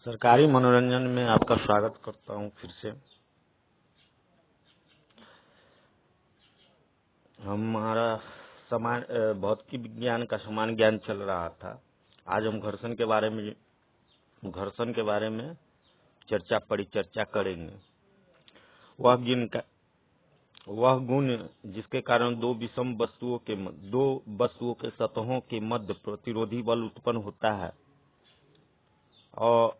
सरकारी मनोरंजन में आपका स्वागत करता हूं। फिर से हमारा भौतिक विज्ञान का समान ज्ञान चल रहा था। आज हम घर्षण के बारे में परिचर्चा करेंगे। वह गुण जिसके कारण दो वस्तुओं के सतहों के मध्य प्रतिरोधी बल उत्पन्न होता है और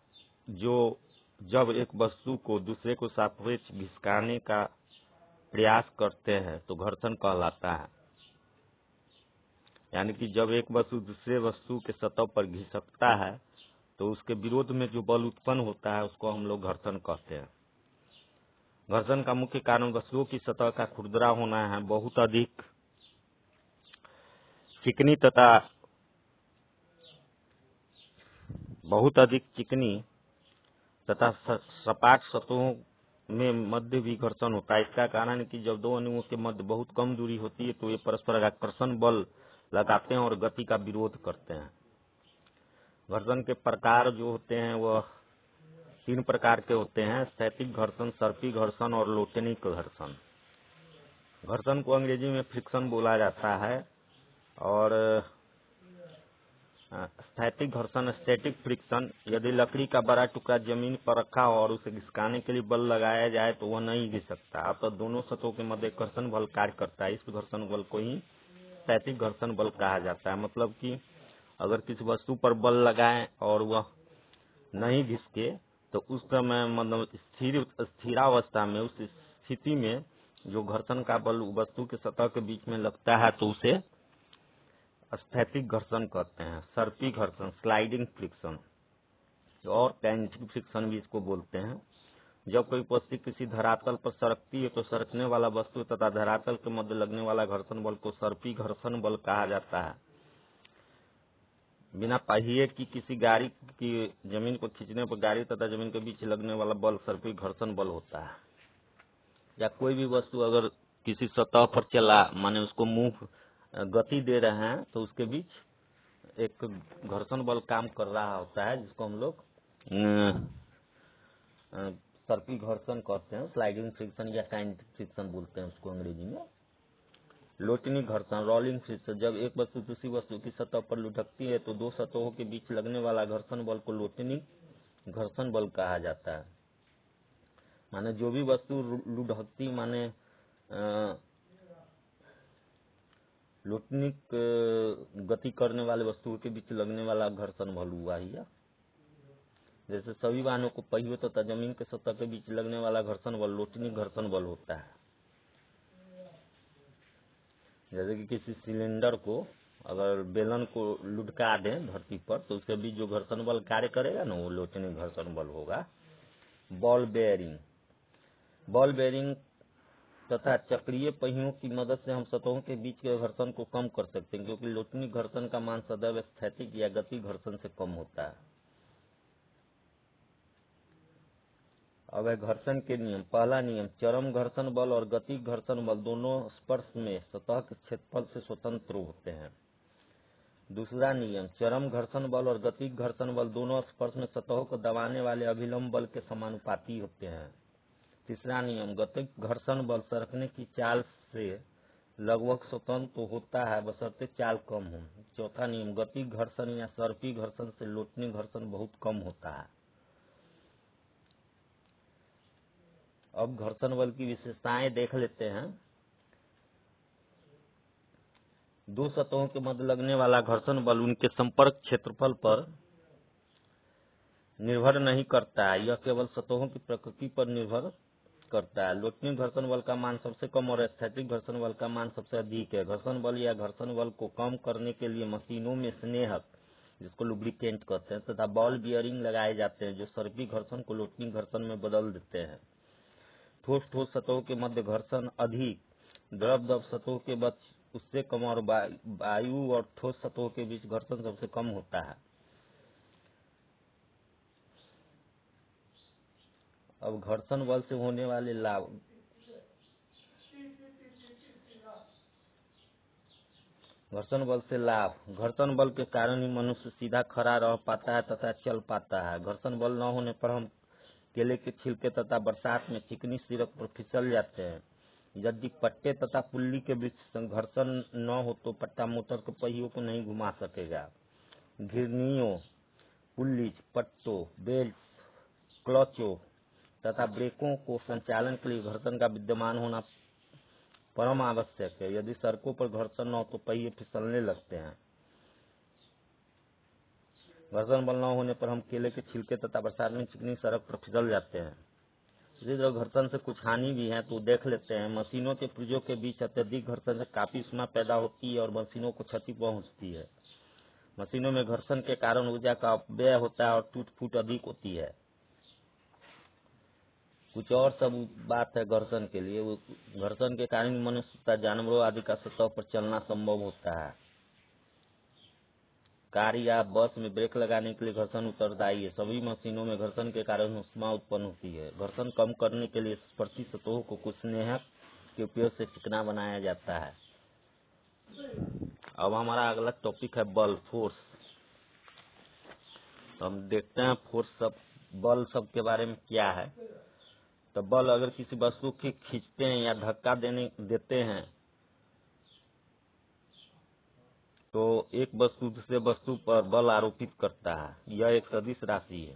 जब एक वस्तु को दूसरे को सापेक्ष घिसकाने का प्रयास करते हैं तो घर्षण कहलाता है। यानी कि जब एक वस्तु दूसरे वस्तु के सतह पर घिसकता है तो उसके विरोध में जो बल उत्पन्न होता है उसको हम लोग घर्षण कहते हैं। घर्षण का मुख्य कारण वस्तुओं की सतह का खुरदरा होना है। बहुत अधिक चिकनी तथा सपाट सतहों में मध्य भी घर्षण होता है। इसका कारण है कि जब दो अणुओं के मध्य बहुत कम दूरी होती है तो ये परस्पर आकर्षण बल लगाते हैं और गति का विरोध करते हैं। घर्षण के प्रकार जो होते हैं वह 3 प्रकार के होते हैं: स्थैतिक घर्षण, सर्पी घर्षण और लोटेनिक घर्षण। घर्षण को अंग्रेजी में फ्रिक्शन बोला जाता है और स्थैतिक घर्षण स्टैटिक फ्रिक्शन, यदि लकड़ी का बड़ा टुकड़ा जमीन पर रखा हो और उसे घिसकाने के लिए बल लगाया जाए तो वह नहीं घिस सकता। अतः दोनों सतहों के मध्य घर्षण बल कार्य करता है। इस घर्षण बल को ही स्थैतिक घर्षण बल कहा जाता है। मतलब कि अगर किसी वस्तु पर बल लगाएं और वह नहीं घिसके तो उस समय मतलब स्थिरावस्था में उस स्थिति में जो घर्षण का बल वस्तु के सतह के बीच में लगता है तो उसे स्थैतिक घर्षण कहते हैं। सर्पी घर्षण, स्लाइडिंग फ्रिक्शन और काइनेटिक फ्रिक्शन भी इसको बोलते हैं। जब कोई वस्तु किसी धरातल पर सरकती है तो सरकने वाला वस्तु तथा धरातल के मध्य लगने वाला घर्षण बल को सर्पी घर्षण बल कहा जाता है। बिना पहिए की किसी गाड़ी की जमीन को खींचने पर गाड़ी तथा जमीन के बीच लगने वाला बल सर्पी घर्षण बल होता है। या कोई भी वस्तु अगर किसी सतह पर चला, माने उसको मुंह गति दे रहे हैं तो उसके बीच एक घर्षण बल काम कर रहा होता है जिसको हम लोग सर्पी घर्षण कहते हैं। स्लाइडिंग फ्रिक्शन या काइनेटिक फ्रिक्शन बोलते हैं उसको अंग्रेजी में। लोटनिक घर्षण, रोलिंग फ्रिक्शन, जब एक वस्तु दूसरी वस्तु की सतह पर लुढ़कती है तो दो सतहों के बीच लगने वाला घर्षण बल को लोटनिक घर्षण बल कहा जाता है। माने जो भी वस्तु लुढ़कती माने लोटनिक गति करने वाले वस्तुओं के बीच लगने वाला घर्षण बल हुआ ही। जैसे सभी वाहनों को पहियों तथा जमीन के सतह के बीच लगने वाला घर्षण बल लोटनिक घर्षण बल होता है। जैसे कि किसी सिलेंडर को अगर बेलन को लुढ़का दें धरती पर तो उसके बीच जो घर्षण बल कार्य करेगा ना वो लोटनिक घर्षण बल होगा। बॉल बेयरिंग तथा चक्रीय पहियों की मदद से हम सतहों के बीच के घर्षण को कम कर सकते हैं, क्योंकि लोटनिक घर्षण का मान सदैव स्थैतिक या गति घर्षण से कम होता है। अब है घर्षण के नियम। पहला नियम, चरम घर्षण बल और गति घर्षण बल दोनों स्पर्श में सतह के क्षेत्रफल से स्वतंत्र होते हैं। दूसरा नियम, चरम घर्षण बल और गति घर्षण बल दोनों स्पर्श में सतहों को दबाने वाले अभिलंब बल के समानुपाती होते हैं। तीसरा नियम, गतिक घर्षण बल सरकने की चाल से लगभग स्वतंत्र होता है बशर्ते चाल कम हो। चौथा नियम, गतिक घर्षण या सर्पी घर्षण से लोटनिक घर्षण बहुत कम होता है। अब घर्षण बल की विशेषताएं देख लेते हैं। दो सतहों के मध्य लगने वाला घर्षण बल उनके संपर्क क्षेत्रफल पर निर्भर नहीं करता है, यह केवल सतहों की प्रकृति पर निर्भर करता है। लोटनिक घर्षण बल का मान सबसे कम और स्थैतिक घर्षण बल का मान सबसे अधिक है। घर्षण बल या घर्षण बल को कम करने के लिए मशीनों में स्नेहक, जिसको लुब्रिकेंट कहते हैं, तथा बॉल बियरिंग लगाए जाते हैं जो सर्पी घर्षण को लोटनिक घर्षण में बदल देते हैं। ठोस सतहों के मध्य घर्षण अधिक, द्रव सतहों के बीच उससे कम और वायु और ठोस सतहों के बीच घर्षण सबसे कम होता है। अब घर्षण बल से होने वाले लाभ। घर्षण बल से लाभ। घर्षण बल के कारण ही मनुष्य सीधा खड़ा रह पाता है तथा चल पाता है। घर्षण बल न होने पर हम केले के छिलके तथा बरसात में चिकनी सड़क पर फिसल जाते हैं। यदि पट्टे तथा पुल्ली के बीच घर्षण न हो तो पट्टा मोटर के पहियों को नहीं घुमा सकेगा। घिरनियों, पुल्लीज, पट्टों, बेल्ट, क्लचों तथा ब्रेकों को संचालन के लिए घर्षण का विद्यमान होना परम आवश्यक है। यदि सड़कों पर घर्षण न हो तो पहिए फिसलने लगते हैं। घर्षण बल न होने पर हम केले के छिलके तथा बरसात में चिकनी सड़क पर फिसल जाते हैं। इसी तरह घर्षण से कुछ हानि भी है तो देख लेते हैं। मशीनों के पुर्जों के बीच अत्यधिक घर्षण से काफी ऊष्मा पैदा होती है और मशीनों को क्षति पहुंचती है। मशीनों में घर्षण के कारण ऊर्जा का अपव्यय होता है और टूट फूट अधिक होती है। कुछ और सब बात है घर्षण के लिए। घर्षण के कारण मनुष्य तथा जानवरों आदि का सतह पर चलना संभव होता है। कार या बस में ब्रेक लगाने के लिए घर्षण उत्तरदायी है। सभी मशीनों में घर्षण के कारण ऊष्मा उत्पन्न होती है। घर्षण कम करने के लिए स्पर्शी सतहों को कुछ स्नेहक के उपयोग से चिकना बनाया जाता है। अब हमारा अगला टॉपिक है बल, फोर्स। तो हम देखते हैं फोर्स सब, बल सब के बारे में क्या है। तो बल अगर किसी वस्तु को खींचते हैं या धक्का देते हैं तो एक वस्तु दूसरे वस्तु पर बल आरोपित करता है। यह एक सदिश राशि है।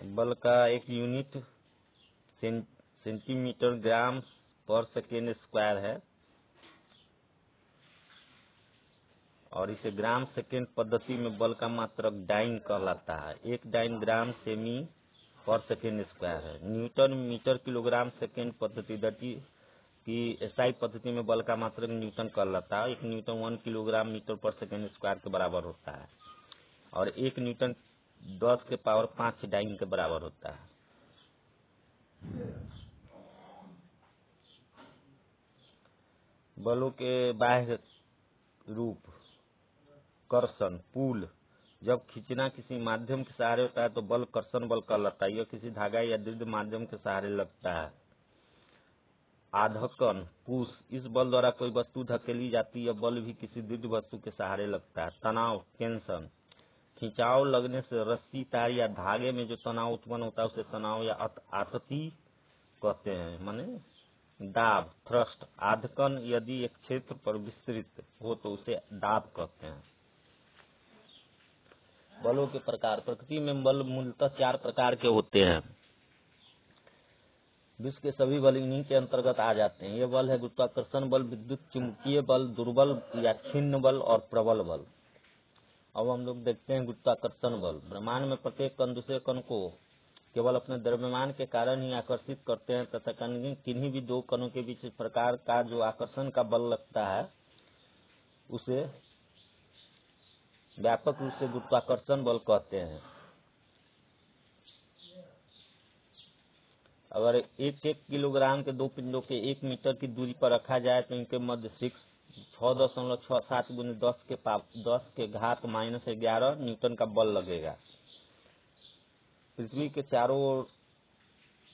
बल का एक यूनिट सेंटीमीटर ग्राम पर सेकेंड स्क्वायर है और इसे ग्राम सेकेंड पद्धति में बल का मात्रक डाइन कहलाता है। एक डाइन ग्राम सेमी पर सेकेंड स्क्वायर है। न्यूटन मीटर किलोग्राम सेकेंड पद्धति की एसआई पद्धति में बल का मात्रक न्यूटन कहलाता है। एक न्यूटन 1 किलोग्राम मीटर पर सेकेंड स्क्वायर के बराबर होता है और एक न्यूटन 10 के पावर 5 डाइन के बराबर होता है। बलों के बाह्य रूप। कर्षण, पुल। जब खींचना किसी माध्यम के सहारे होता है तो बल कर्षण बल कहलाता है। यह किसी धागा या दृढ़ माध्यम के सहारे लगता है। आधकन, पुश। इस बल द्वारा कोई वस्तु धकेली जाती है। बल भी किसी दृढ़ वस्तु के सहारे लगता है। तनाव, टेंशन। खिंचाव लगने से रस्सी, तार या धागे में जो तनाव उत्पन्न होता है उसे तनाव या आतती कहते हैं, माने दाब, थ्रस्ट। आधकन यदि एक क्षेत्र पर विस्तृत हो तो उसे दाब कहते हैं। बलों के प्रकार। प्रकृति में बल मूलतः 4 प्रकार के होते हैं। विश्व के सभी बल इन्हीं के अंतर्गत आ जाते हैं। ये बल है गुरुत्वाकर्षण बल, विद्युत चुंबकीय बल, दुर्बल या क्षीण बल और प्रबल बल। अब हम लोग देखते हैं गुरुत्वाकर्षण बल। ब्रह्मांड में प्रत्येक कण दूसरे कण को केवल अपने द्रव्यमान के कारण ही आकर्षित करते हैं तथा किन्हीं भी दो कणों के बीच इस प्रकार का जो आकर्षण का बल लगता है उसे व्यापक रूप से गुरुत्वाकर्षण बल कहते हैं। अगर एक किलोग्राम के दो पिंडों के 1 मीटर की दूरी पर रखा जाए तो इनके मध्य 6.67 गुने 10 के घात -11 न्यूटन का बल लगेगा। पृथ्वी के चारों ओर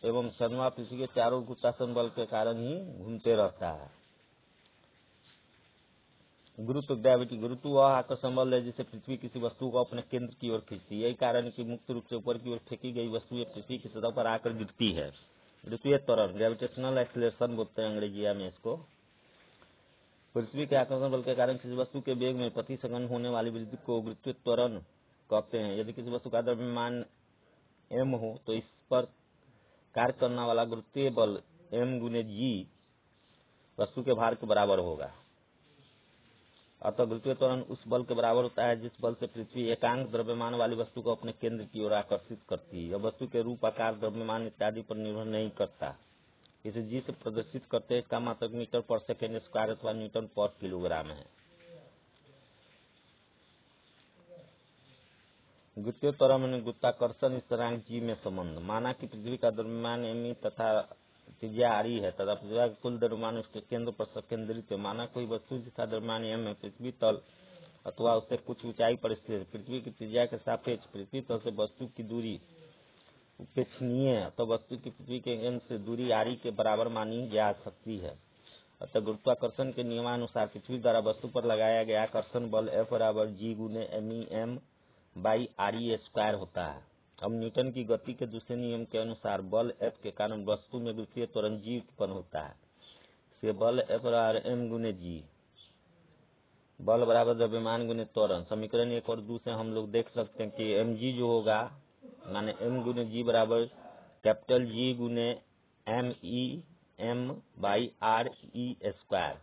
एवं चंद्रमा पृथ्वी के चारों ओर गुरुत्वाकर्षण बल के कारण ही घूमते रहता है। गुरुत्व, ग्रेविटी। गुरुत्व वह आकर्षण बल है जिसे पृथ्वी किसी वस्तु को अपने केंद्र की ओर खींचती है। यही कारण है कि मुक्त रूप से ऊपर की ओर फेंकी गई वस्तु पृथ्वी की सतह पर आकर गिरती है। गुरुत्वीय त्वरण, ग्रेविटेशनल एक्सीलरेशन बोलते हैं अंग्रेजी में इसको। पृथ्वी के आकर्षण बल के कारण किसी वस्तु के वेग में प्रति सेकंड होने वाली वृद्धि को गुरुत्वीय त्वरण कहते हैं। यदि किसी वस्तु का द्रव्यमान m हो तो इस पर कार्य करने वाला गुरुत्वीय बल m गुने g वस्तु के भार के बराबर होगा। अतः गुरुत्वीय त्वरण उस बल के बराबर होता है जिस बल से पृथ्वी एकांक द्रव्यमान वाली वस्तु को अपने केंद्र की ओर आकर्षित करती है। यह वस्तु के रूप, आकार, द्रव्यमान इत्यादि पर निर्भर नहीं करता। इसे जी से प्रदर्शित करते हैं। इसका मात्रक मीटर पर सेकेंड स्क्वायर अथवा न्यूटन पर किलोग्राम है। गुरुत्वीय त्वरण में गुरुत्वाकर्षण स्थिरांक जी में संबंध। माना कि पृथ्वी का द्रव्यमान m तथा त्रिज्या r है तथा पृथ्वी का कुल द्रव्यमान उसके केंद्र पर संकेंद्रित है। माना कोई वस्तु जिसका द्रव्यमान m है पृथ्वी तल अथवा उससे कुछ ऊंचाई पर स्थित है। पृथ्वी की त्रिज्या के सापेक्ष पृथ्वी तल से वस्तु की दूरी उपेक्षणीय है तो वस्तु की पृथ्वी के केंद्र से दूरी आरी के बराबर मानी जा सकती है। अतः गुरुत्वाकर्षण के नियमानुसार पृथ्वी द्वारा वस्तु पर लगाया गया आकर्षण बल F बराबर G गुने MEM बाई RE स्क्वायर होता है। अब न्यूटन की गति के दूसरे नियम के अनुसार बल F के कारण वस्तु में वृत्तीय त्वरण G उत्पन्न होता है। से बल F बराबर M गुने G, बल बराबर द्रव्यमान गुने त्वरण। समीकरण 1 और 2 से हम लोग देख सकते हैं कि mg जो होगा माने m गुने g बराबर कैपिटल G गुने MEM बाई RE स्क्वायर।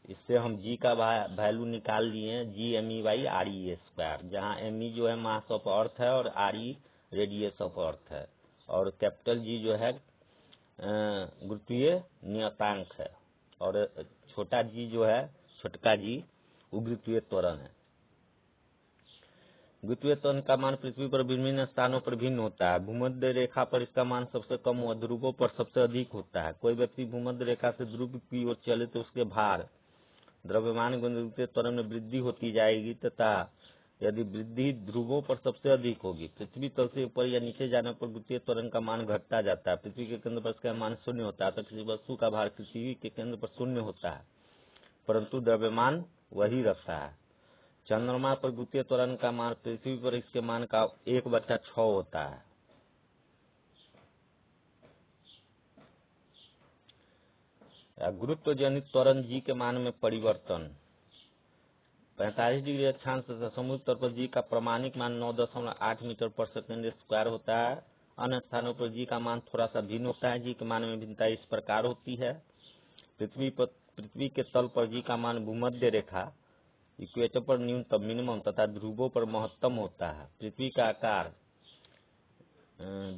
इससे हम g का वैल्यू निकाल लिए G ME by RE square, जहाँ ME जो है मास ऑफ अर्थ है और RE रेडियस ऑफ अर्थ है और कैपिटल G जो है गुरुत्वीय नियतांक है और छोटा g जो है छोटका g गुरुत्वीय त्वरण है। गुरुत्वीय त्वरण का मान पृथ्वी पर विभिन्न स्थानों पर भिन्न होता है। भूमध्य रेखा पर इसका मान सबसे कम व ध्रुवों पर सबसे अधिक होता है। कोई व्यक्ति भूमध्य रेखा से ध्रुव की ओर चले तो उसके भार द्रव्यमान गुरुत्वीय त्वरण में वृद्धि होती जाएगी तथा यदि वृद्धि ध्रुवों पर सबसे अधिक होगी, पृथ्वी तल से ऊपर या नीचे जाने पर गुरुत्वीय त्वरण का मान घटता जाता है। पृथ्वी के केंद्र पर इसका मान शून्य होता है तो किसी वस्तु का भार पृथ्वी के केंद्र पर शून्य होता है परंतु द्रव्यमान वही रहता है। चंद्रमा पर गुरुत्वीय त्वरण का मान पृथ्वी पर इसके मान का 1/6 होता है। गुरुत्व जनित त्वरण जी के मान में परिवर्तन 45 डिग्री अक्षांश तथा समुद्र तल पर जी का प्रमाणिक मान 9.8 मीटर पर सेकंड स्क्वायर होता है। अन्य स्थानों पर जी का मान थोड़ा सा भिन्न होता है। जी के मान में भिन्नता इस प्रकार होती है। पृथ्वी के तल पर जी का मान भूमध्य रेखा इक्वेटर पर न्यूनतम मिनिमम तथा ध्रुवों पर महत्तम होता है। पृथ्वी का आकार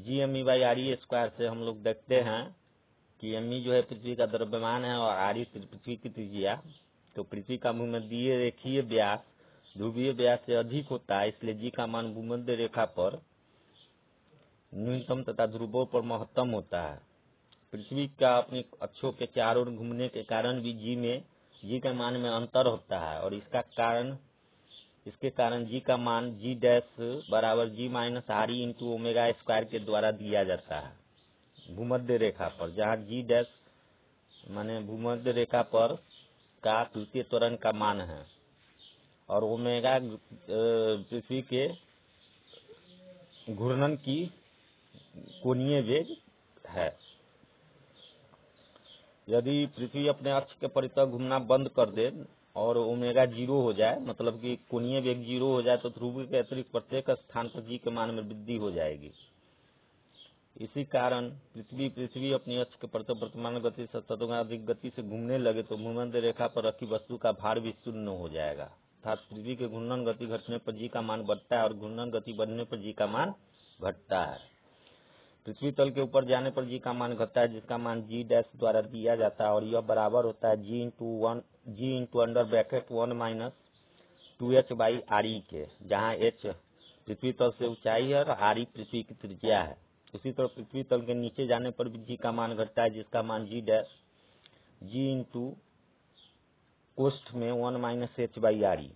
G ME by RE square से हम लोग देखते हैं कि ME जो है पृथ्वी का द्रव्यमान है और RE पृथ्वी की त्रिज्या। तो पृथ्वी का भूमध्य रेखीय व्यास ध्रुवीय व्यास से अधिक होता है, इसलिए जी का मान भूमध्य रेखा पर न्यूनतम तथा ध्रुवों पर महत्तम होता है। पृथ्वी का अपनी अक्षों के चारों ओर घूमने के कारण भी जी के मान में अंतर होता है और इसके कारण जी का मान G डैश बराबर G minus RE into omega square के द्वारा दिया जाता है भूमध्य रेखा पर, जहाँ G डैश माने भूमध्य रेखा पर का तृतीय त्वरण का मान है और ओमेगा पृथ्वी के घूर्णन की कोणीय वेग है। यदि पृथ्वी अपने अक्ष के परितः घूमना बंद कर दे और ओमेगा 0 हो जाए, मतलब कि कोणीय वेग 0 हो जाए, तो ध्रुव के अतिरिक्त प्रत्येक स्थान पर जी के मान में वृद्धि हो जाएगी। इसी कारण पृथ्वी अपनी अक्ष के परितः वर्तमान गति से तदुगुना अधिक गति से घूमने लगे तो भूमध्य रेखा पर रखी वस्तु का भार भी शून्य हो जाएगा। अर्थात पृथ्वी के घूर्णन गति घटने पर जी का मान बढ़ता है और घूर्णन गति बढ़ने पर जी का मान घटता है। पृथ्वी तल के ऊपर जाने पर जी का मान घटता है, जिसका मान G डैश द्वारा दिया जाता है और यह बराबर होता है G into under bracket 1 minus 2h by RE के, जहाँ h पृथ्वी तल से ऊंचाई है और RE पृथ्वी की त्रिज्या है। उसी तरह पृथ्वी तल के नीचे जाने पर भी जी का मान घटता है, जिसका मान G डैश G इंटू कोष्ठ में 1 माइनस h बाई RE।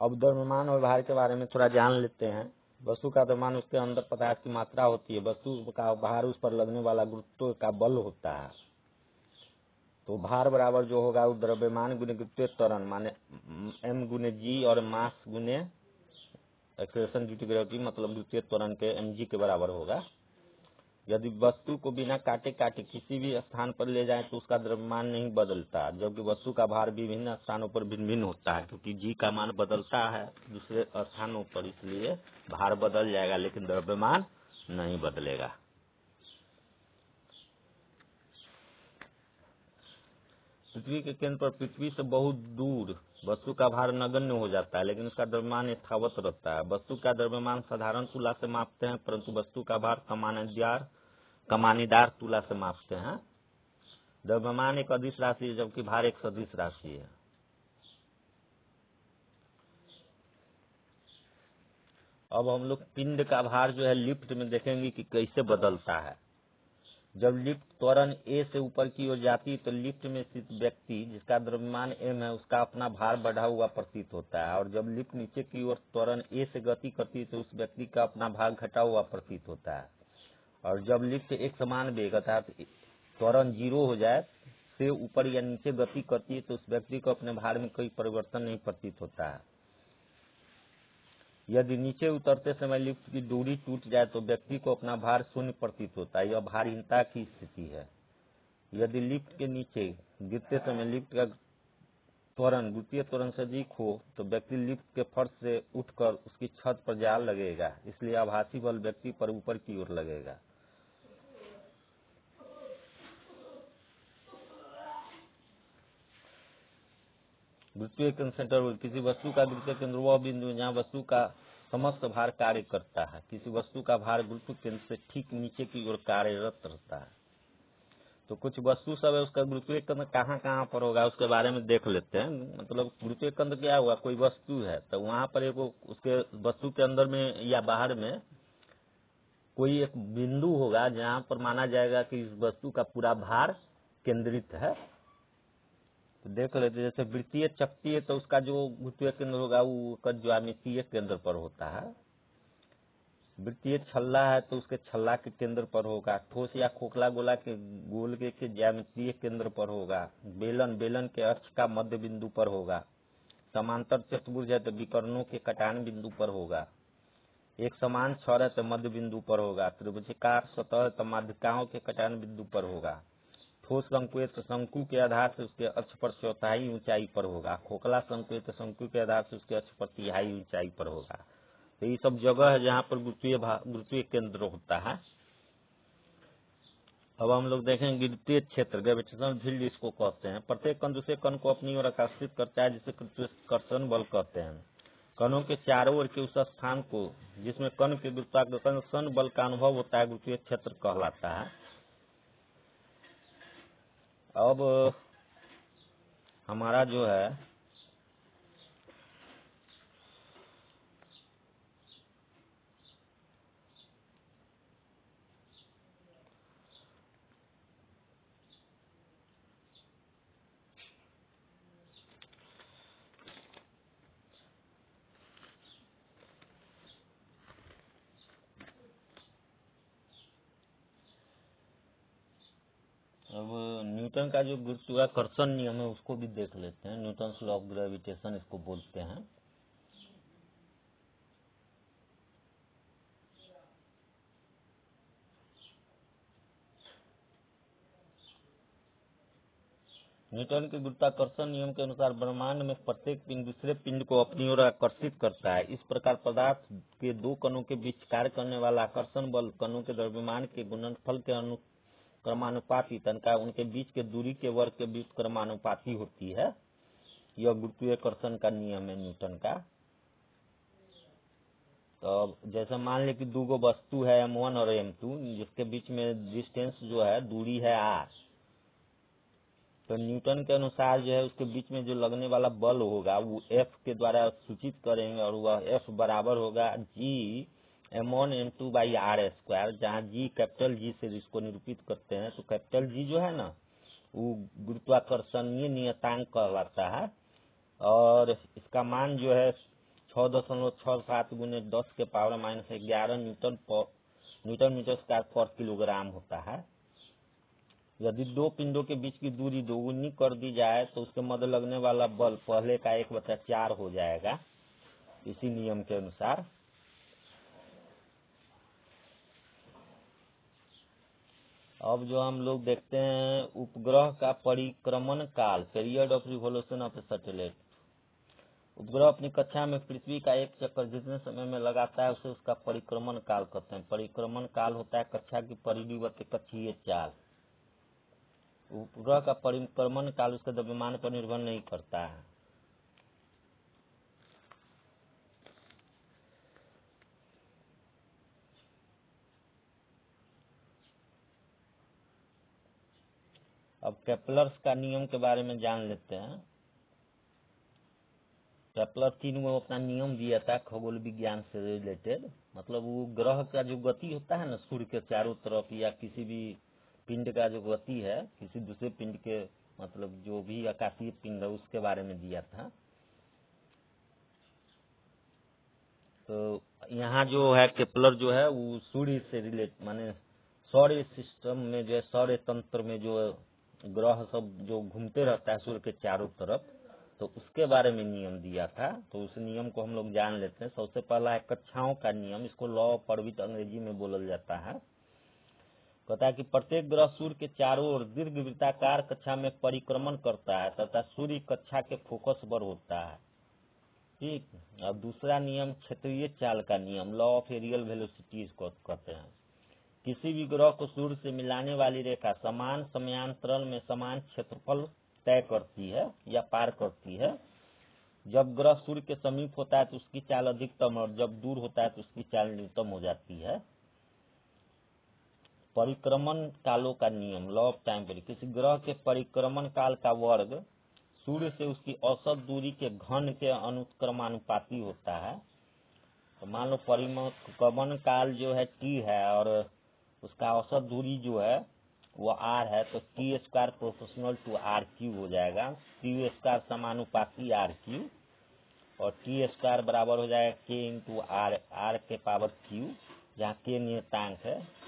अब द्रव्यमान और भार के बारे में थोड़ा जान लेते हैं। वस्तु का द्रव्यमान उसके अंदर पदार्थ की मात्रा होती है, वस्तु का भार उस पर लगने वाला गुरुत्व का बल होता है। तो भार बराबर जो होगा वो द्रव्यमान गुने गुरुत्वीय त्वरण माने m गुने G और मास गुने एक्सेलरेशन ड्यू टू ग्रेविटी मतलब गुरुत्वीय त्वरण के mg के बराबर होगा। यदि वस्तु को बिना काटे किसी भी स्थान पर ले जाएं तो उसका द्रव्यमान नहीं बदलता, जबकि वस्तु का भार विभिन्न स्थानों पर भिन्न भिन्न होता है, क्योंकि जी का मान बदलता है दूसरे स्थानों पर, इसलिए भार बदल जाएगा लेकिन द्रव्यमान नहीं बदलेगा। पृथ्वी के केंद्र पर पृथ्वी से बहुत दूर वस्तु का भार नगण्य हो जाता है, लेकिन उसका द्रव्यमान यथावत रहता है। वस्तु का द्रव्यमान साधारण तुला से मापते हैं, परंतु वस्तु का भार कमानीदार तुला से मापते हैं। द्रव्यमान एक अदिश राशि है जबकि भार एक सदिश राशि है। अब हम लोग पिंड का भार जो है लिफ्ट में देखेंगे कि कैसे बदलता है। जब लिफ्ट त्वरण ए से ऊपर की ओर जाती है तो लिफ्ट में स्थित व्यक्ति जिसका द्रव्यमान m है उसका अपना भार बढ़ा हुआ प्रतीत होता है, और जब लिफ्ट नीचे की ओर त्वरण ए से गति करती है तो उस व्यक्ति का अपना भार घटा हुआ प्रतीत होता है। और जब लिफ्ट एक समान वेग अर्थात त्वरण 0 हो जाए से ऊपर या नीचे गति करती है तो उस व्यक्ति को अपने भार में कोई परिवर्तन नहीं प्रतीत होता है। यदि नीचे उतरते समय लिफ्ट की दूरी टूट जाए तो व्यक्ति को अपना भार शून्य प्रतीत होता है, यह भारहीनता की स्थिति है। यदि लिफ्ट के नीचे गिरते समय लिफ्ट का त्वरण द्वितीय त्वरण से अधिक हो तो व्यक्ति लिफ्ट के फर्श से उठकर उसकी छत पर जा लगेगा, इसलिए आभासी बल व्यक्ति पर ऊपर की ओर लगेगा। गुरुत्वीय केंद्र सेंटर, किसी वस्तु का गुरुत्वीय केंद्र वह बिंदु है जहाँ वस्तु का समस्त भार कार्य करता है। किसी वस्तु का भार गुरुत्वीय केंद्र से ठीक नीचे की ओर कार्यरत रहता है। तो कुछ वस्तु सब है, उसका गुरुत्वीय केंद्र कहाँ कहाँ पर होगा उसके बारे में देख लेते हैं। मतलब गुरुत्वीय केंद्र क्या हुआ, कोई वस्तु है तो वहां पर एक उसके वस्तु के अंदर में या बाहर में कोई एक बिंदु होगा जहाँ पर माना जाएगा कि इस वस्तु का पूरा भार केंद्रित है। तो देख लेते, जैसे वृत्तीय चकती है तो उसका जो गुरुत्वीय केंद्र होगा वो ज्यामितीय केंद्र पर होता है। वृत्तीय छल्ला है तो उसके छल्ला के केंद्र पर होगा। ठोस या खोखला गोला के गोले के ज्यामितीय केंद्र पर होगा। बेलन के अक्ष का मध्य बिंदु पर होगा। समांतर चतुर्भुज है तो विकर्णों के कटान बिंदु पर होगा। एक समान छड़ है तो मध्य बिंदु पर होगा। त्रिभुजाकार सतह तो माध्यिकाओं के कटान बिंदु पर होगा। ठोस शंकु है तो शंकु के आधार से उसके अक्ष पर चौथाई ऊंचाई पर होगा। खोखला शंकु है तो शंकु के आधार से उसके अक्ष पर तिहाई ऊंचाई पर होगा। तो ये सब जगह है जहाँ पर गुरुत्वीय केंद्र होता है। अब हम लोग देखेंगे गुरुत्वीय क्षेत्र, ग्रेविटेशनल फील्ड इसको कहते हैं। प्रत्येक कण दूसरे कण को अपनी ओर आकर्षित करता है जिसे गुरुत्वाकर्षण बल कहते हैं। कणों के चारों ओर के उस स्थान को जिसमें कण के गुरुत्वाकर्षण बल का अनुभव होता है गुरुत्वीय क्षेत्र कहलाता है। अब हमारा जो है अब न्यूटन का जो गुरुत्वाकर्षण नियम है उसको भी देख लेते हैं। न्यूटन लॉ ऑफ ग्रेविटेशन इसको बोलते हैं। न्यूटन के गुरुत्वाकर्षण नियम के अनुसार ब्रह्मांड में प्रत्येक पिंड दूसरे पिंड को अपनी ओर आकर्षित करता है। इस प्रकार पदार्थ के दो कणों के बीच कार्य करने वाला आकर्षण बल कणों के द्रव्यमान के गुणनफल के क्रमानुपाती तनका उनके बीच के दूरी के वर्ग के बीच क्रमानुपाती होती है। यह गुरुत्वाकर्षण का नियम है न्यूटन का। तो जैसे मान ले कि दो गो वस्तु है m1 और m2 जिसके बीच में डिस्टेंस जो है दूरी है r, तो न्यूटन के अनुसार जो है उसके बीच में जो लगने वाला बल होगा वो F के द्वारा सूचित करेंगे और वह F बराबर होगा G m1 m2 by r square, जहाँ G कैपिटल G से इसको निरूपित करते हैं। तो कैपिटल G जो है ना वो गुरुत्वाकर्षणीय नियतांक कहलाता है और इसका मान जो है 6.67 गुने 10 के पावर -11 न्यूटन मीटर स्क्वायर पर किलोग्राम होता है। यदि दो पिंडों के बीच की दूरी दोगुनी कर दी जाए तो उसके मध्य लगने वाला बल पहले का 1/4 हो जाएगा इसी नियम के अनुसार। अब जो हम लोग देखते हैं उपग्रह का परिक्रमण काल, period of revolution of satellite. उपग्रह अपनी कक्षा में पृथ्वी का एक चक्कर जितने समय में लगाता है उसे उसका परिक्रमण काल कहते हैं। परिक्रमण काल होता है कक्षा की परिधिवत कक्षीय चाल। उपग्रह का परिक्रमण काल उसके द्रव्यमान पर निर्भर नहीं करता है। अब केपलर्स का नियम के बारे में जान लेते हैं। केपलर 3 वो अपना नियम दिया था खगोल विज्ञान से रिलेटेड। मतलब वो ग्रह का जो गति होता है ना सूर्य के चारों तरफ या किसी भी पिंड का जो गति है किसी दूसरे पिंड के मतलब जो भी आकाशीय पिंड है उसके बारे में दिया था। तो यहाँ जो है केपलर जो है वो सूर्य से रिलेट माने सौर सिस्टम में जो है सौर तंत्र में जो ग्रह सब जो घूमते रहता है सूर्य के चारों तरफ, तो उसके बारे में नियम दिया था। तो उस नियम को हम लोग जान लेते हैं। सबसे पहला है कक्षाओं का नियम, इसको लॉ ऑफ ऑर्बिट अंग्रेजी में बोला जाता है। कहता है कि प्रत्येक ग्रह सूर्य के चारों ओर दीर्घवृत्ताकार कक्षा में परिक्रमण करता है तथा सूर्य कक्षा के फोकस पर होता है। ठीक। अब दूसरा नियम क्षेत्रीय चाल का नियम, लॉ ऑफ एरियल वेलोसिटी इसको कहते हैं। किसी भी ग्रह को सूर्य से मिलाने वाली रेखा समान समयांतरण में समान क्षेत्रफल तय करती है या पार करती है। जब ग्रह सूर्य के समीप होता है तो उसकी चाल अधिकतम और जब दूर होता है तो उसकी चाल न्यूनतम हो जाती है। परिक्रमण कालों का नियम, लॉ ऑफ टाइम पीरियड, किसी ग्रह के परिक्रमण काल का वर्ग सूर्य से उसकी औसत दूरी के घन के अनुक्रमानुपाती होता है। तो मान लो परिक्रमण काल जो है टी है और उसका औसत दूरी जो है वो आर है, तो T square proportional to R Q हो जाएगा। टी स्क्वायर समानुपाती आर क्यू और टी स्क्वायर बराबर हो जाएगा के इंटू आर, आर के पावर क्यू, जहाँ के नियतांक है।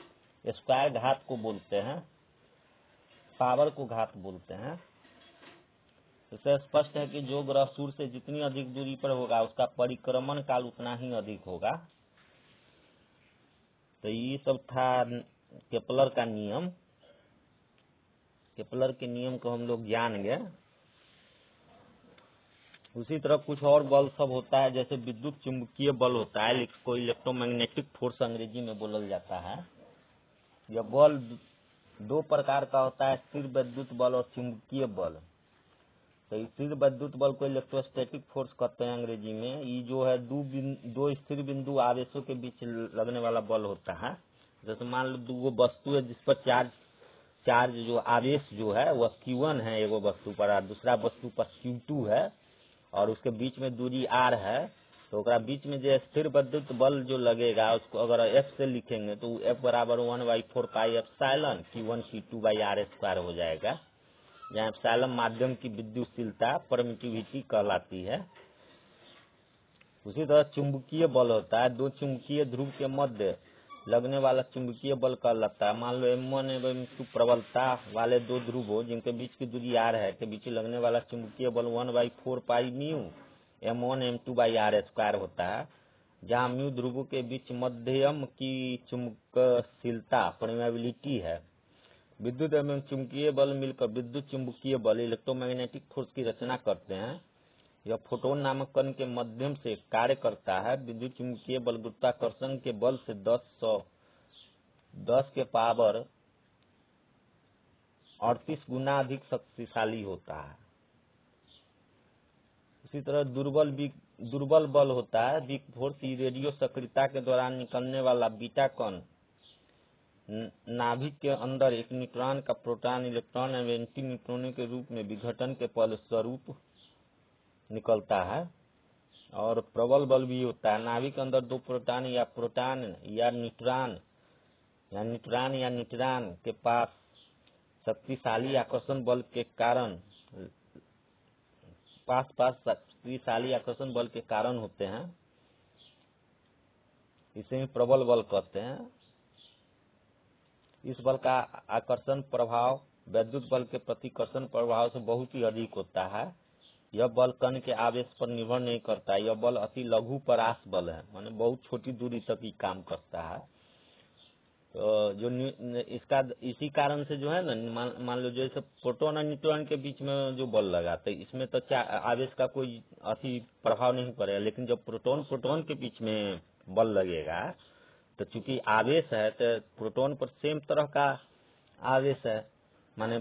स्क्वायर घात को बोलते हैं, पावर को घात बोलते हैं। इससे स्पष्ट है कि जो ग्रह सूर्य से जितनी अधिक दूरी पर होगा उसका परिक्रमण काल उतना ही अधिक होगा। तो ये सब था केपलर का नियम। केपलर के नियम को हम लोग जान गए। उसी तरह कुछ और बल सब होता है, जैसे विद्युत चुंबकीय बल होता है, इसको इलेक्ट्रोमैग्नेटिक फोर्स अंग्रेजी में बोला जाता है। यह बल दो प्रकार का होता है, स्थिर विद्युत बल और चुंबकीय बल। तो स्थिर विद्युत बल को इलेक्ट्रोस्टैटिक फोर्स कहते हैं अंग्रेजी में। ये जो है दो स्थिर बिंदु आवेशों के बीच लगने वाला बल होता है। जैसे मान लो दो वस्तु है जिस पर चार्ज जो आवेश जो है वह Q1 है एगो वस्तु पर और दूसरा वस्तु पर Q2 है और उसके बीच में दूरी R है। तो बीच में जो स्थिर विद्युत बल जो लगेगा उसको अगर F से लिखेंगे तो F बराबर 1/4 पाई एप्सिलॉन Q1 C2/R² हो जाएगा, जहाँ एप्सिलॉन माध्यम की विद्युतशीलता परमिटिविटी कहलाती है। उसी तरह चुंबकीय बल होता है, दो चुंबकीय ध्रुव के मध्य लगने वाला चुंबकीय बल कहलाता है। मान लो M1 एवं M2 प्रबलता वाले दो ध्रुव हो जिनके बीच की दूरी R है, के बीच लगने वाला चुंबकीय बल 1/4 पाई म्यू M1 M2/R² होता है, जहाँ म्यू ध्रुवों के बीच मध्यम की चुंबकशीलता परमेबिलिटी है। विद्युत एवं चुंबकीय बल मिलकर विद्युत चुंबकीय बल इलेक्ट्रोमैग्नेटिक फोर्स की रचना करते हैं। यह फोटोन नामक कण के माध्यम से कार्य करता है। विद्युत चुंबकीय बल गुरुत्वाकर्षण के बल से 10 के पावर 38 गुना अधिक शक्तिशाली होता है। इसी तरह दुर्बल बल होता है, वीक फोर्स। रेडियो सक्रियता के दौरान निकलने वाला बीटा कण नाभिक के अंदर एक न्यूट्रॉन का प्रोटॉन, इलेक्ट्रॉन एवं एंटी न्यूट्रॉनों के रूप में विघटन के फलस्वरूप निकलता है। और प्रबल बल भी होता है, नाभिक के अंदर दो प्रोटॉन या न्यूट्रॉन के पास शक्तिशाली आकर्षण बल के कारण शक्तिशाली आकर्षण बल के कारण होते हैं। इसे प्रबल बल कहते हैं। इस बल का आकर्षण प्रभाव विद्युत बल के प्रतिकर्षण प्रभाव से बहुत ही अधिक होता है। यह बल कण के आवेश पर निर्भर नहीं करता। यह बल अति लघु परास बल है, माने बहुत छोटी दूरी तक ही काम करता है। तो जो इसी कारण से जो है ना, मान लो जैसे प्रोटॉन और न्यूट्रॉन के बीच में जो बल लगा तो इसमें तो आवेश का कोई अति प्रभाव नहीं पड़ेगा, लेकिन जब प्रोटॉन के बीच में बल लगेगा तो चूंकि आवेश है तो प्रोटॉन पर सेम तरह का आवेश है, माने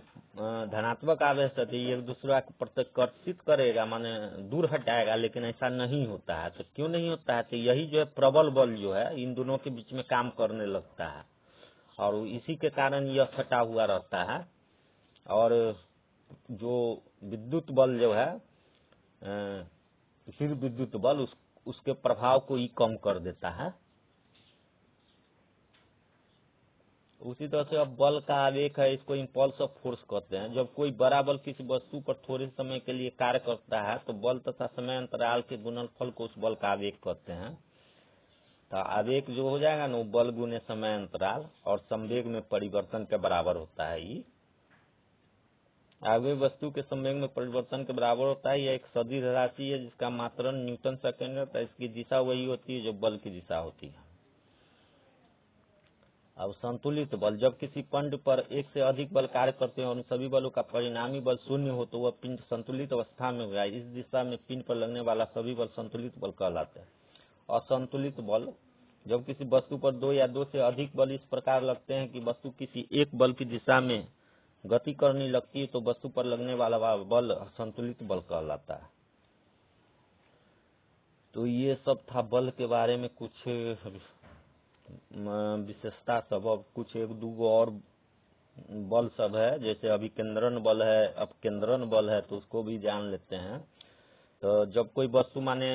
धनात्मक आवेश है, तो ये एक दूसरा को प्रतिकर्षित करेगा, माने दूर हटाएगा। लेकिन ऐसा नहीं होता है। तो क्यों नहीं होता है? तो यही जो है प्रबल बल जो है इन दोनों के बीच में काम करने लगता है और इसी के कारण यह फटा हुआ रहता है। और जो विद्युत बल जो है स्थिर विद्युत बल उसके प्रभाव को ही कम कर देता है। उसी तरह से अब बल का आवेग है, इसको इम्पल्स ऑफ फोर्स कहते हैं। जब कोई बड़ा बल किसी वस्तु पर थोड़े समय के लिए कार्य करता है तो बल तथा समय अंतराल के गुणनफल को उस बल का आवेग कहते हैं। तो आवेग जो हो जाएगा ना, वो बल गुने समय अंतराल और संवेग में परिवर्तन के बराबर होता है। ये आवेग वस्तु के संवेग में परिवर्तन के बराबर होता है। यह एक सदिश राशि है जिसका मात्रण न्यूटन सेकेंड है। इसकी दिशा वही होती है जो बल की दिशा होती है। अब संतुलित बल, जब किसी पिंड पर एक से अधिक बल कार्य करते हैं और उन सभी बलों का परिणामी बल शून्य हो तो वह पिंड संतुलित अवस्था में होगा। इस दिशा में पिंड पर लगने वाला सभी बल संतुलित बल कहलाते हैं। असंतुलित बल, जब किसी वस्तु पर दो या दो से अधिक बल इस प्रकार लगते हैं कि वस्तु किसी एक बल की दिशा में गति करने लगती है तो वस्तु पर लगने वाला बल असंतुलित बल कहलाता है। तो ये सब था बल के बारे में कुछ विशेषता सब। अब कुछ एक दो और बल सब है, जैसे अभिकेंद्रण बल है, अपकेंद्रण बल है, तो उसको भी जान लेते हैं। तो जब कोई वस्तु माने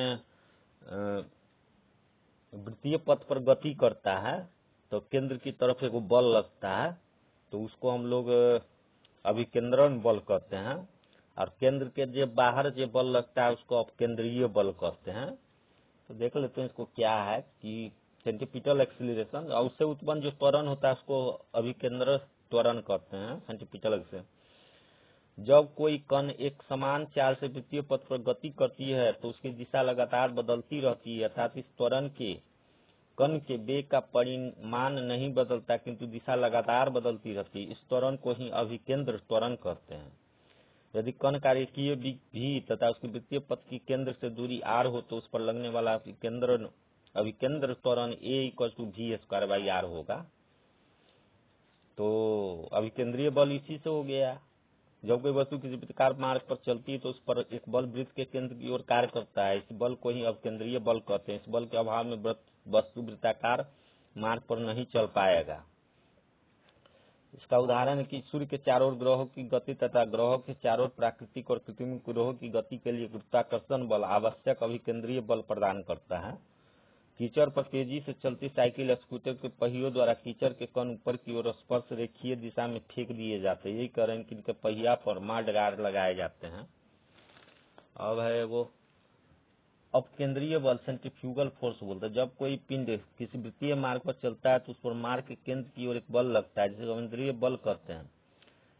वृत्तीय पथ पर गति करता है तो केंद्र की तरफ एक बल लगता है, तो उसको हम लोग अभिकेंद्रण बल कहते हैं। और केंद्र के जो बाहर जो बल लगता है उसको अपकेंद्रीय बल कहते हैं। तो देख लेते हैं इसको क्या है कि सेंट्रीपिटल एक्सीलरेशन, और उससे उत्पन्न जो त्वरण होता है उसको अभिकेंद्र त्वरण कहते हैं, सेंट्रीपिटल से। जब कोई कण एक समान चाल से वृत्तीय पथ पर गति करती है तो उसकी दिशा लगातार बदलती रहती है, अर्थात इस त्वरण के कण के वेग का परिमाण नहीं बदलता किंतु दिशा लगातार बदलती रहती है। इस त्वरण को ही अभिकेंद्र त्वरण कहते हैं। यदि कण का रेखीय भी तथा उसकी वृत्तीय पथ की केंद्र से दूरी r हो तो उस पर लगने वाला अभिकेंद्र त्वरण a=v²/r होगा। तो अभिकेंद्रीय बल इसी से हो गया। जब कोई वस्तु किसी वृत्ताकार मार्ग पर चलती है तो उस पर एक बल वृत्त के केंद्र की ओर कार्य करता है। इस बल को ही अभिकेंद्रीय बल कहते हैं। इस बल के अभाव में वस्तु वृत्ताकार मार्ग पर नहीं चल पाएगा। इसका उदाहरण है कि सूर्य के चारों ओर ग्रहों की गति तथा ग्रहों के चारों ओर प्राकृतिक और कृत्रिम ग्रहों की गति के लिए गुरुत्वाकर्षण बल आवश्यक अभिकेंद्रीय बल प्रदान करता है। कीचड़ पर तेजी से चलती साइकिल स्कूटर के पहियों द्वारा कीचड़ के कण ऊपर की ओर स्पर्श रेखीय दिशा में फेंक दिए जाते हैं। यही कारण कि इनके पहिया पर माडगार लगाए जाते हैं। अब है वो अपकेंद्रीय बल, सेंट्रीफ्यूगल फोर्स बोलते हैं। जब कोई पिंड किसी वृत्तीय मार्ग पर चलता है तो उस पर मार्ग के केंद्र की ओर एक बल लगता है जिसे अपकेंद्रीय बल कहते हैं।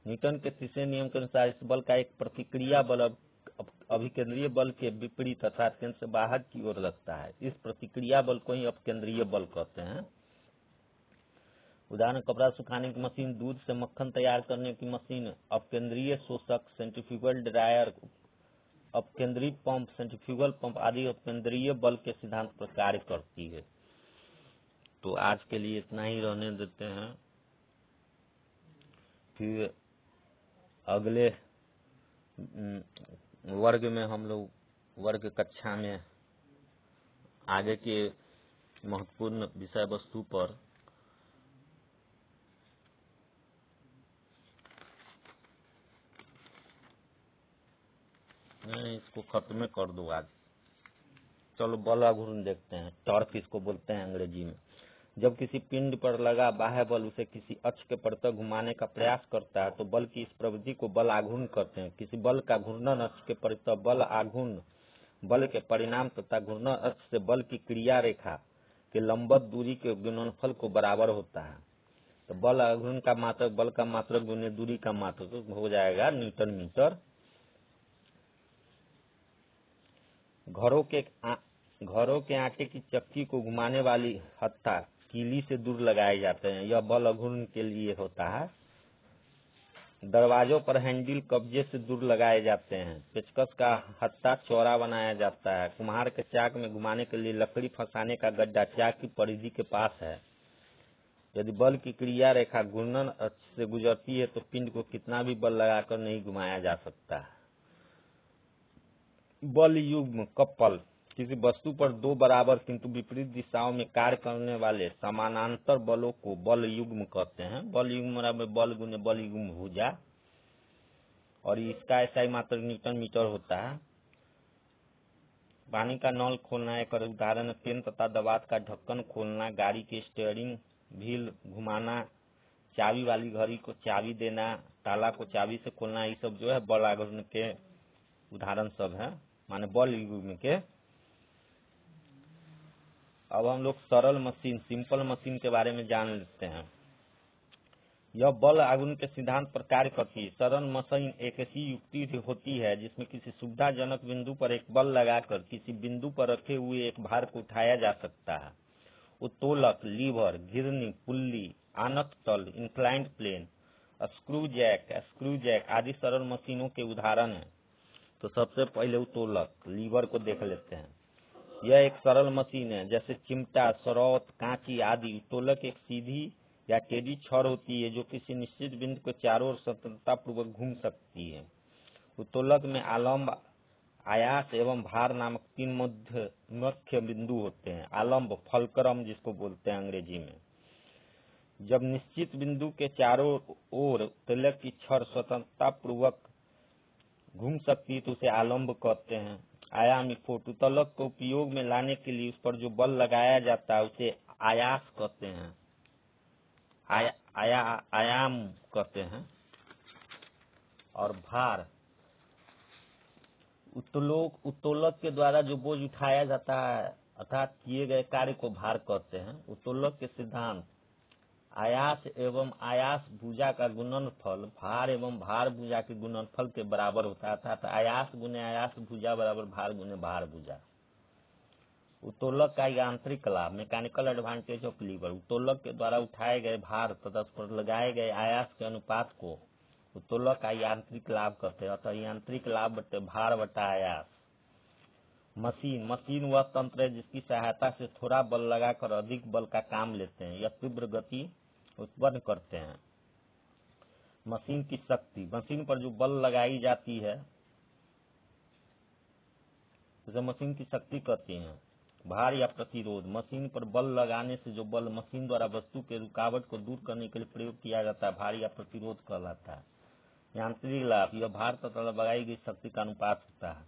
न्यूटन के तीसरे नियम के अनुसार इस बल का एक प्रतिक्रिया बल अभिकेंद्रीय बल के विपरीत अर्थात केंद्र से बाहर की ओर लगता है। इस प्रतिक्रिया बल को ही अपकेंद्रीय बल कहते हैं। उदाहरण, कपड़ा सुखाने की मशीन, दूध से मक्खन तैयार करने की मशीन, अपकेंद्रीय शोषक सेंट्रीफ्यूगल ड्रायर, अपकेंद्रीय पंप सेंट्रीफ्यूगल पंप आदि अपकेंद्रीय बल के सिद्धांत पर कार्य करती है। तो आज के लिए इतना ही रहने देते हैं। फिर अगले वर्ग में हम लोग वर्ग कक्षा में आगे के महत्वपूर्ण विषय वस्तु पर इसको खत्म कर दो आज। चलो बल आघूर्ण देखते हैं। टॉर्क इसको बोलते हैं अंग्रेजी में। जब किसी पिंड पर लगा बाह्य बल उसे किसी अक्ष के परितः घुमाने का प्रयास करता है तो बल की इस प्रवृत्ति को बल आघूर्ण कहते हैं। किसी बल का घूर्णन अक्ष के परितः बल आघूर्ण बल के परिणाम तथा घूर्णन अक्ष से बल की क्रिया रेखा के लंबवत दूरी के गुणनफल को बराबर होता है। तो बल आघूर्ण का मात्रक बल का मात्रक गुने दूरी का मात्रक हो जाएगा न्यूटन मीटर। घरों के आटे की चक्की को घुमाने वाली हत्था कीली से दूर लगाए जाते हैं। यह बल आघूर्ण के लिए होता है। दरवाजों पर हैंडल कब्जे से दूर लगाए जाते हैं। पेचकस का हत्था चौड़ा बनाया जाता है। कुम्हार के चाक में घुमाने के लिए लकड़ी फंसाने का गड्ढा चाक की परिधि के पास है। यदि बल की क्रिया रेखा घूर्णन अक्ष से गुजरती है तो पिंड को कितना भी बल लगाकर नहीं घुमाया जा सकता। बल युग्म कपल, किसी वस्तु पर दो बराबर किंतु विपरीत दिशाओं में कार्य करने वाले समानांतर बलों को बल युग्म कहते हैं। बल युग्म बराबर बल गुने बल युग्म भुजा, और इसका ऐसा ही मात्रक न्यूटन मीटर होता है। पानी का नल खोलना एक उदाहरण है। पेन तथा दवात का ढक्कन खोलना, गाड़ी के स्टीयरिंग व्हील घुमाना, चाबी वाली घड़ी को चाबी देना, ताला को चाबी से खोलना, ये सब जो है बल आघूर्ण के उदाहरण सब है, माने बल युग के। अब हम लोग सरल मशीन, सिंपल मशीन के बारे में जान लेते हैं। यह बल आघूर्ण के सिद्धांत पर कार्य करती है। सरल मशीन एक ऐसी युक्ति होती है जिसमें किसी सुविधाजनक बिंदु पर एक बल लगाकर किसी बिंदु पर रखे हुए एक भार को उठाया जा सकता है। उत्तोलक, लीवर, घिरनी, पुल्ली, आनत तल, इंक्लाइंड प्लेन, स्क्रू जैक आदि सरल मशीनों के उदाहरण हैं। तो सबसे पहले उत्तोलक, लीवर को देख लेते हैं। यह एक सरल मशीन है, जैसे चिमटा, सरौत, कांची आदि। उत्तोलक एक सीधी या टेढ़ी छड़ होती है जो किसी निश्चित बिंदु के चारों ओर स्वतंत्रता पूर्वक घूम सकती है। उत्तोलक में आलंब, आयास एवं भार नामक 3 मुख्य बिंदु होते हैं। आलंब, फलक्रम जिसको बोलते हैं अंग्रेजी में। जब निश्चित बिंदु के चारों ओर उत्तोलक की छड़ स्वतंत्रता पूर्वक घूम सकती है तो उसे आलंब कहते हैं। आयामी फोर्स, उत्तोलक को उपयोग में लाने के लिए उस पर जो बल लगाया जाता है उसे आयास कहते हैं, आयाम कहते हैं। और भार, उत्तोलक के द्वारा जो बोझ उठाया जाता है अर्थात किए गए कार्य को भार कहते हैं। उत्तोलक के सिद्धांत, आयास एवं आयास भुजा का गुणनफल भार एवं भार भुजा के गुणनफल के बराबर होता है, अर्थात आयास गुने आयास भुजा बराबर भार गुने भार भुजा। उत्तोलक का यांत्रिक लाभ, मैकेनिकल एडवांटेज ऑफ लीवर, उत्तोलक के द्वारा उठाए गए भार तथा उस पर लगाए गए आयास के अनुपात को उत्तोलक का यांत्रिक लाभ कहते हैं। अतः यांत्रिक लाभ बटे भार बटा आयास। मशीन वह तंत्र है जिसकी सहायता से थोड़ा बल लगाकर अधिक बल का काम लेते हैं या तीव्र गति उत्पन्न करते हैं। मशीन की शक्ति, मशीन पर जो बल लगाई जाती है उसे मशीन की शक्ति कहते हैं। भार या प्रतिरोध, मशीन पर बल लगाने से जो बल मशीन द्वारा वस्तु के रुकावट को दूर करने के लिए प्रयोग किया जाता है भार या प्रतिरोध कहलाता है। यांत्रिक लाभ, यह भार तथा लगाई गई शक्ति का अनुपात होता है।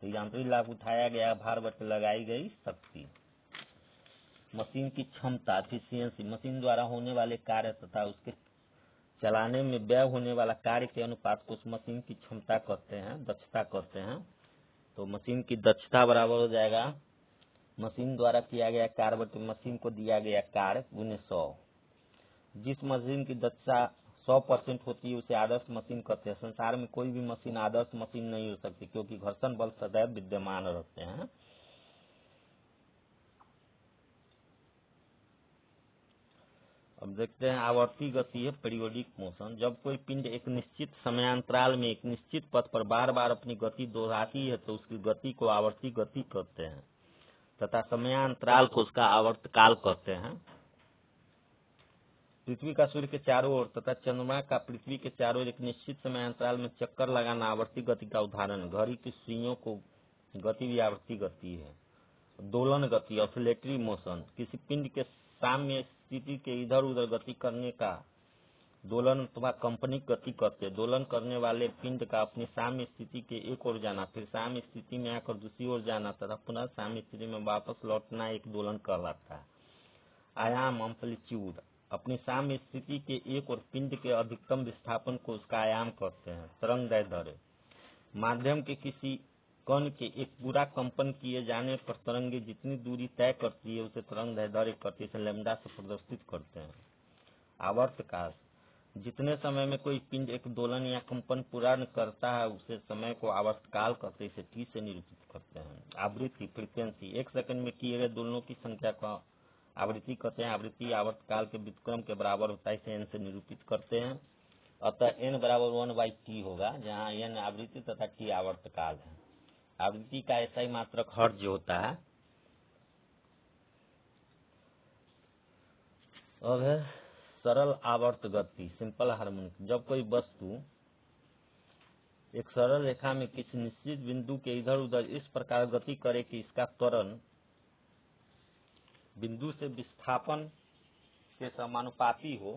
तो यांत्रिक लाभ उठाया गया भार बटे लगाई गई शक्ति। मशीन की क्षमता, एफिशिएंसी, मशीन द्वारा होने वाले कार्य तथा उसके चलाने में व्यय होने वाला कार्य के अनुपात को उस मशीन की क्षमता कहते हैं, दक्षता कहते हैं। तो मशीन की दक्षता बराबर हो जाएगा मशीन द्वारा किया गया कार्य बटे मशीन को दिया गया कार्य गुने 100। जिस मशीन की दक्षता 100% होती है उसे आदर्श मशीन कहते हैं। संसार में कोई भी मशीन आदर्श मशीन नहीं हो सकती क्योंकि घर्षण बल सदैव विद्यमान रहते हैं। अब देखते हैं आवर्ती गति है, पीरियोडिक मोशन। जब कोई पिंड एक निश्चित समयांतराल में एक निश्चित पथ पर बार बार अपनी गति दोहराती है तो उसकी गति को आवर्ती गति कहते हैं तथा समयांतराल को उसका आवर्तकाल कहते हैं। पृथ्वी का सूर्य के चारों ओर तथा चंद्रमा का पृथ्वी के चारों ओर एक निश्चित समयांतराल में चक्कर लगाना आवर्ती गति का उदाहरण। घड़ी की सुइयों को गति भी आवर्ती गति है। दोलन गति, ऑसिलेटरी मोशन, किसी पिंड के साम्य स्थिति के इधर उधर गति करने का दोलन अथवा कंपनिक गति कहते हैं। दोलन करने वाले पिंड का अपनी साम्य स्थिति के एक ओर जाना, फिर साम्य स्थिति में आकर दूसरी ओर जाना तथा पुनः साम्य स्थिति में वापस लौटना एक दोलन कहलाता है। आयाम, एम्पलीट्यूड, अपनी साम्य स्थिति के एक ओर पिंड के अधिकतम विस्थापन को उसका आयाम कहते हैं। तरंगदैर्ध्य, माध्यम के किसी कण के एक पूरा कंपन किए जाने पर तरंगे जितनी दूरी तय करती है उसे तरंगदैर्ध्य कहते हैं। लैम्डा से प्रदर्शित करते हैं। आवर्तकाल, जितने समय में कोई पिंड एक दोलन या कंपन पूर्ण करता है उसे समय को आवर्तकाल कहते हैं। इसे टी से निरूपित करते हैं। आवृत्ति, फ्रीक्वेंसी, एक सेकंड में किए गए दोलनों की संख्या को आवृत्ति कहते हैं। आवृत्ति आवर्तकाल के व्युत्क्रम के बराबर होता है, इसे एन से निरूपित करते हैं। अतः एन बराबर 1/t होगा जहाँ एन आवृत्ति तथा टी आवर्तकाल है। आवृत्ति का ऐसा ही मात्रक हर्ट्ज होता है। अब है सरल आवर्त गति, सिंपल हार्मोनिक। जब कोई वस्तु एक सरल रेखा में किसी निश्चित बिंदु के इधर उधर इस प्रकार गति करे कि इसका त्वरण बिंदु से विस्थापन के समानुपाती हो